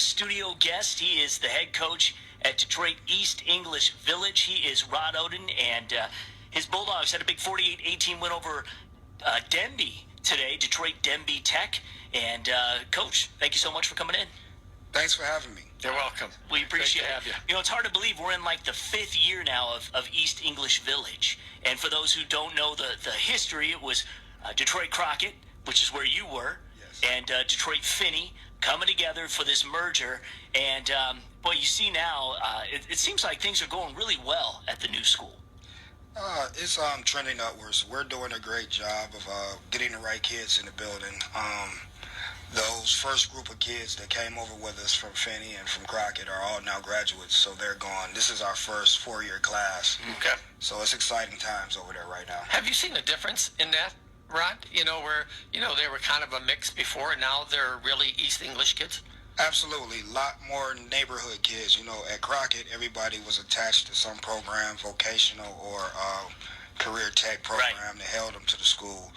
studio guest. He is the head coach at Detroit East English Village. He is Rod Oden, and his Bulldogs had a big 48-18 win over Denby today, Detroit Denby Tech. And, Coach, thank you so much for coming in. Thanks for having me. You're welcome. We appreciate Great to have you. You know, it's hard to believe we're in like the 5th year now of East English Village. And for those who don't know the history, it was Detroit Crockett, which is where you were, yes, and Detroit Finney coming together for this merger. And, boy, you see now, it seems like things are going really well at the new school. It's trending upwards. We're doing a great job of getting the right kids in the building. Those first group of kids that came over with us from Finney and from Crockett are all now graduates, so they're gone. This is our first 4-year class. Okay. So it's exciting times over there right now. Have you seen a difference in that, Rod? You know, where, they were kind of a mix before, and now they're really East English kids? Absolutely. A lot more neighborhood kids. You know, at Crockett, everybody was attached to some program, vocational or career tech program that held them to the school.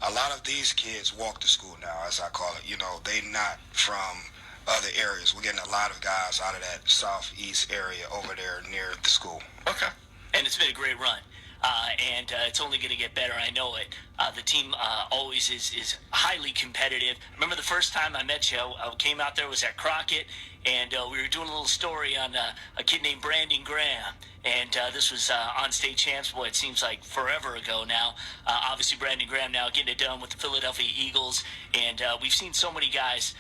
A lot of these kids walk to school now, as I call it. You know, they not from other areas. We're getting a lot of guys out of that southeast area over there near the school. Okay. And it's been a great run. And it's only going to get better. I know it. The team always is highly competitive. I remember the first time I met you, I came out there, was at Crockett, and we were doing a little story on a kid named Brandon Graham. And this was on state champs. Boy, it seems like forever ago now. Obviously, Brandon Graham now getting it done with the Philadelphia Eagles. And we've seen so many guys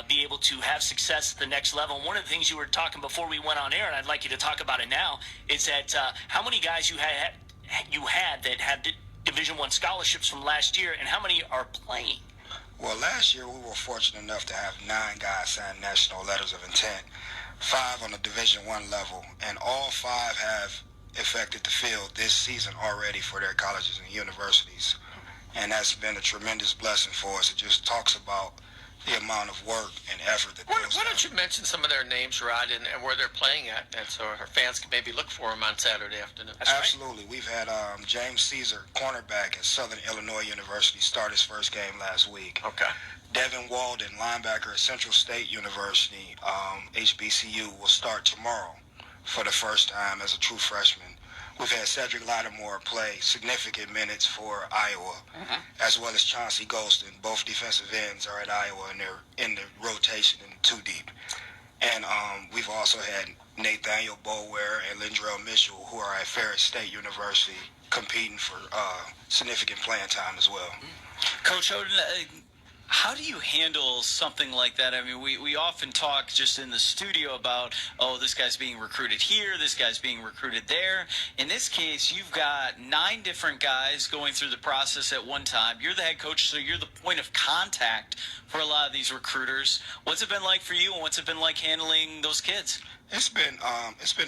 be able to have success at the next level. And one of the things you were talking before we went on air, and I'd like you to talk about it now, is that how many guys you had that had Division I scholarships from last year, and how many are playing? Well, last year we were fortunate enough to have 9 guys sign national letters of intent, 5 on the Division I level, and all 5 have affected the field this season already for their colleges and universities. And that's been a tremendous blessing for us. It just talks about the amount of work and effort that Why don't you mention some of their names, Rod, and where they're playing at, and so our fans can maybe look for them on Saturday afternoon. Absolutely. We've had James Caesar, cornerback at Southern Illinois University, start his first game last week. Okay. Devin Walden, linebacker at Central State University, HBCU, will start tomorrow for the first time as a true freshman. We've had Cedric Lattimore play significant minutes for Iowa, as well as Chauncey Golston. Both defensive ends are at Iowa, and they're in the rotation in 2 deep. And we've also had Nathaniel Boulware and Lindrell Mitchell, who are at Ferris State University, competing for significant playing time as well. Coach Oden, how do you handle something like that? I mean, we often talk just in the studio about, oh, this guy's being recruited here, this guy's being recruited there. In this case, you've got 9 different guys going through the process at one time. You're the head coach, so you're the point of contact for a lot of these recruiters. What's it been like for you, and what's it been like handling those kids? It's been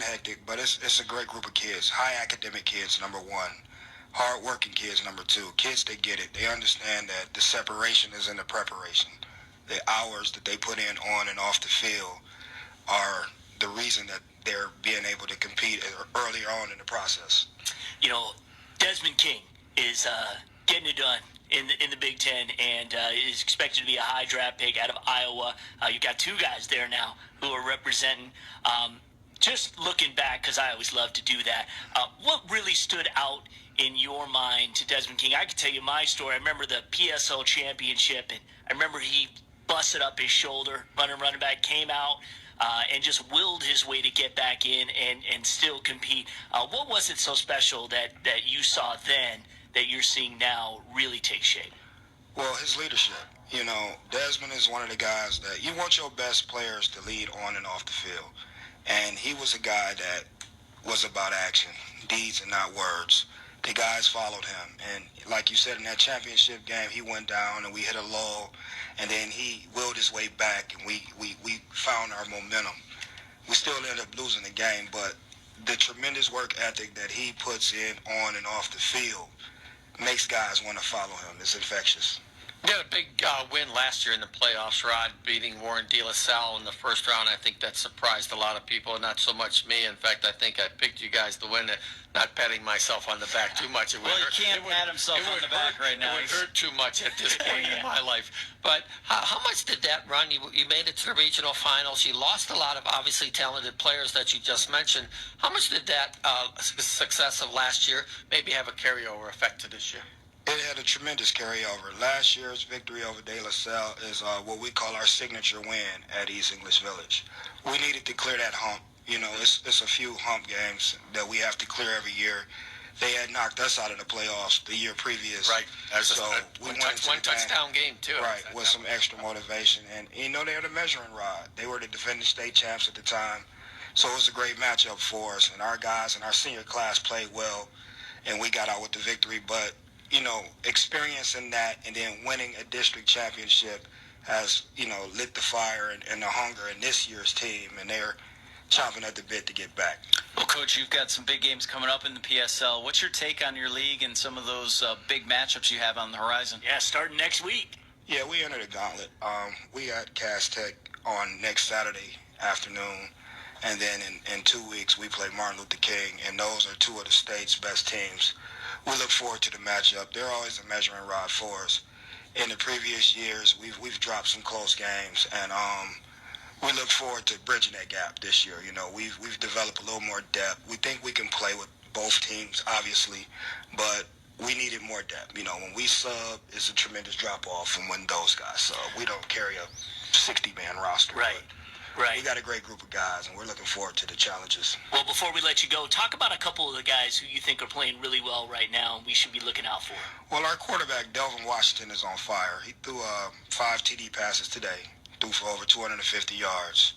hectic, but it's a great group of kids. High academic kids, number 1. Hard-working kids, number 2. Kids that get it. They understand that the separation is in the preparation. The hours that they put in on and off the field are the reason that they're being able to compete earlier on in the process. You know, Desmond King is getting it done in the Big Ten, and is expected to be a high draft pick out of Iowa. You've got 2 guys there now who are representing. Just looking back, because I always love to do that, what really stood out in your mind to Desmond King? I can tell you my story. I remember the PSL championship, and I remember he busted up his shoulder, running back, came out, and just willed his way to get back in and still compete. What was it so special that you saw then that you're seeing now really take shape? Well, his leadership. You know, Desmond is one of the guys that you want your best players to lead on and off the field. And he was a guy that was about action, deeds and not words. The guys followed him. And like you said, in that championship game, he went down and we hit a lull. And then he willed his way back, and we found our momentum. We still ended up losing the game, but the tremendous work ethic that he puts in on and off the field makes guys want to follow him. It's infectious. They had a big win last year in the playoffs, Rod, beating Warren De La Salle in the first round. I think that surprised a lot of people, not so much me. In fact, I think I picked you guys to win it, not patting myself on the back too much. Well, he can't pat himself on the back right now. It would hurt too much at this point in my life. But how much did that run? You made it to the regional finals. You lost a lot of obviously talented players that you just mentioned. How much did that success of last year maybe have a carryover effect to this year? It had a tremendous carryover. Last year's victory over De La Salle is what we call our signature win at East English Village. We needed to clear that hump. You know, it's a few hump games that we have to clear every year. They had knocked us out of the playoffs the year previous. Right. So we went into one the game, touchdown game, too. right, with some extra motivation. And, you know, they had a measuring rod. They were the defending state champs at the time. So it was a great matchup for us. And our guys and our senior class played well, and we got out with the victory. But you know, experiencing that and then winning a district championship has, you know, lit the fire and the hunger in this year's team, and they're chomping at the bit to get back. Well, Coach, you've got some big games coming up in the PSL. What's your take on your league and some of those big matchups you have on the horizon? Yeah, starting next week. Yeah, we entered a gauntlet. We got Cass Tech on next Saturday afternoon, and then in 2 weeks we play Martin Luther King, and those are two of the state's best teams. We look forward to the matchup. They're always a measuring rod for us. In the previous years, we've dropped some close games, and we look forward to bridging that gap this year. You know, we've developed a little more depth. We think we can play with both teams, obviously, but we needed more depth. You know, when we sub, it's a tremendous drop-off from when those guys sub. We don't carry a 60-man roster. Right. Right. We got a great group of guys, and we're looking forward to the challenges. Well, before we let you go, talk about a couple of the guys who you think are playing really well right now and we should be looking out for. Well, our quarterback, Delvin Washington, is on fire. He threw 5 TD passes today, threw for over 250 yards.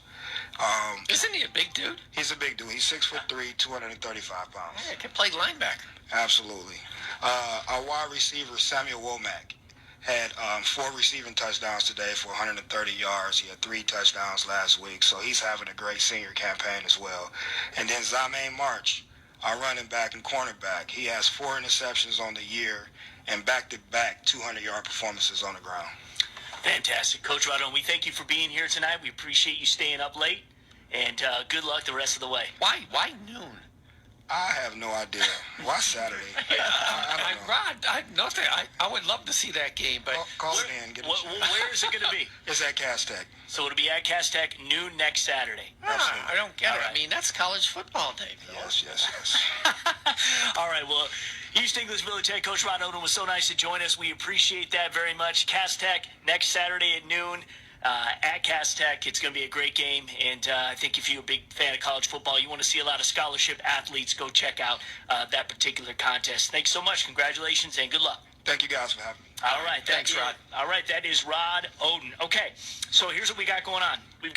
Isn't he a big dude? He's a big dude. He's 6'3", 235 pounds. Yeah, he can play linebacker. Absolutely. Our wide receiver, Samuel Womack, had 4 receiving touchdowns today for 130 yards. He had 3 touchdowns last week, so he's having a great senior campaign as well. And then Zamaine March, our running back and cornerback, he has 4 interceptions on the year and back-to-back 200-yard performances on the ground. Fantastic. Coach Rod Oden, we thank you for being here tonight. We appreciate you staying up late, and good luck the rest of the way. Why noon? I have no idea. Why Saturday? I don't know. Rod, I would love to see that game, but Call it in. Get it. Where is it going to be? It's at Cass Tech. So it'll be at Cass Tech, noon next Saturday. I don't get All it. right. I mean, that's college football day. Yes. All right, well, East English Village head coach Rod Oden was so nice to join us. We appreciate that very much. Cass Tech next Saturday at noon at Cass Tech. It's going to be a great game, and I think if you're a big fan of college football, you want to see a lot of scholarship athletes, go check out that particular contest. Thanks so much. Congratulations, and good luck. Thank you guys for having me. All right. Thanks, Rod. All right, that is Rod Oden. Okay, so here's what we got going on. We've